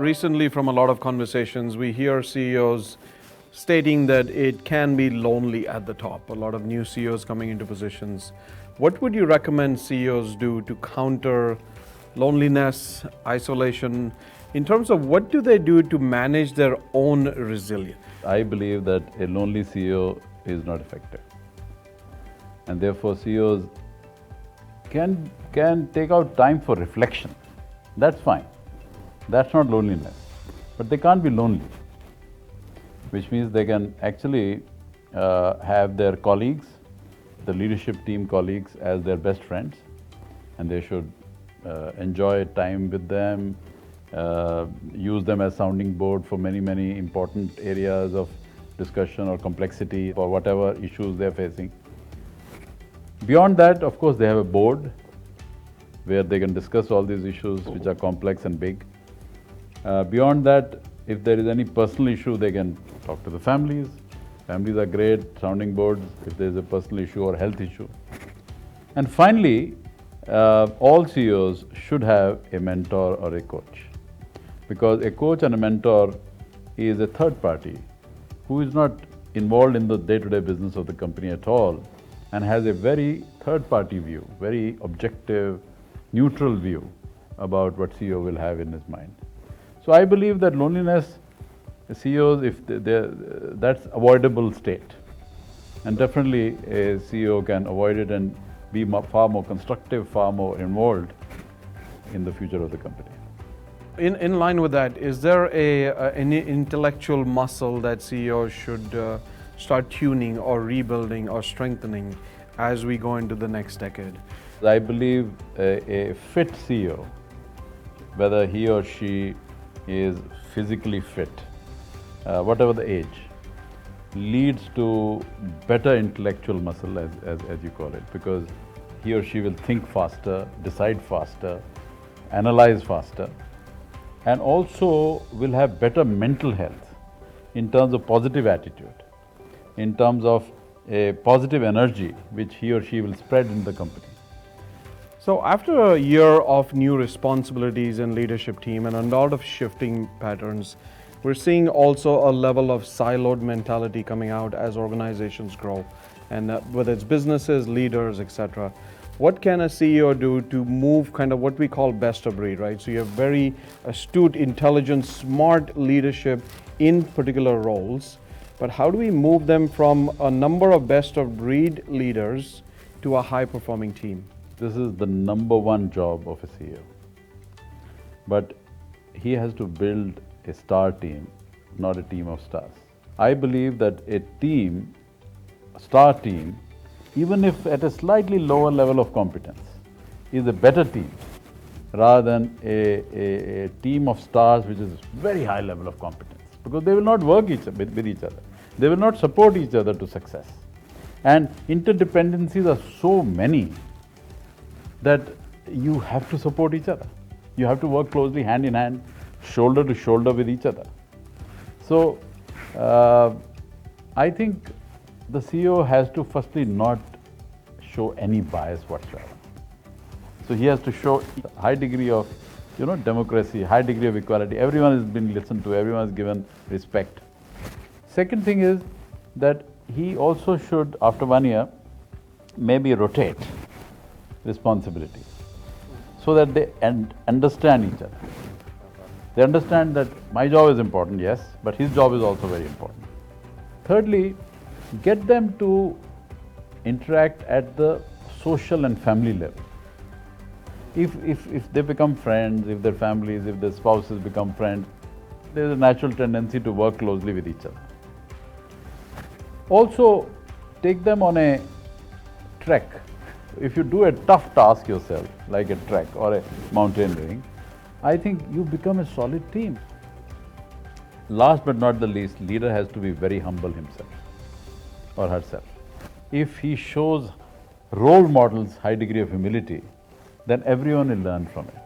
Recently, from a lot of conversations, we hear CEOs stating that it can be lonely at the top. A lot of new CEOs coming into positions. What would you recommend CEOs do to counter loneliness, isolation, in terms of what do they do to manage their own resilience? I believe that a lonely CEO is not effective. And therefore CEOs can take out time for reflection. That's fine. That's not loneliness. But they can't be lonely, which means they can actually have their colleagues, the leadership team colleagues, as their best friends, and they should enjoy time with them, use them as sounding board for many important areas of discussion or complexity or whatever issues they're facing. Beyond that, of course, they have a board where they can discuss all these issues which are complex and big. Beyond that, if there is any personal issue, they can talk to the families. Families are great sounding boards if there is a personal issue or health issue. And finally, all CEOs should have a mentor or a coach, because a coach and a mentor is a third party who is not involved in the day-to-day business of the company at all and has a very third-party view, very objective, neutral view about what CEO will have in his mind. So I believe that loneliness, CEOs, that's avoidable state. And definitely a CEO can avoid it and be far more constructive, far more involved in the future of the company. In line with that, is there an intellectual muscle that CEOs should start tuning or rebuilding or strengthening as we go into the next decade? I believe a fit CEO, whether he or she is physically fit, whatever the age, leads to better intellectual muscle, as you call it, because he or she will think faster, decide faster, analyze faster, and also will have better mental health in terms of positive attitude, in terms of a positive energy which he or she will spread in the company. So after a year of new responsibilities and leadership team and a lot of shifting patterns, we're seeing also a level of siloed mentality coming out as organizations grow, and whether it's businesses, leaders, etc. What can a CEO do to move kind of what we call best of breed, right? So you have very astute, intelligent, smart leadership in particular roles, but how do we move them from a number of best of breed leaders to a high performing team? This is the #1 job of a CEO. But he has to build a star team, not a team of stars. I believe that a team, a star team, even if at a slightly lower level of competence, is a better team rather than a team of stars which is very high level of competence, because they will not work with each other. They will not support each other to success. And interdependencies are so many that you have to support each other. You have to work closely, hand in hand, shoulder to shoulder with each other. So, I think the CEO has to firstly not show any bias whatsoever. So he has to show a high degree of, democracy, high degree of equality. Everyone is being listened to, everyone is given respect. Second thing is that he also should, after 1 year, maybe rotate responsibilities so that they understand each other. They understand that my job is important, yes, but his job is also very important. Thirdly, get them to interact at the social and family level. If they become friends, if their families, if their spouses become friends, there is a natural tendency to work closely with each other. Also, take them on a trek. If you do a tough task yourself, like a trek or a mountaineering, I think you become a solid team. Last but not the least, leader has to be very humble himself or herself. If he shows role models high degree of humility, then everyone will learn from it.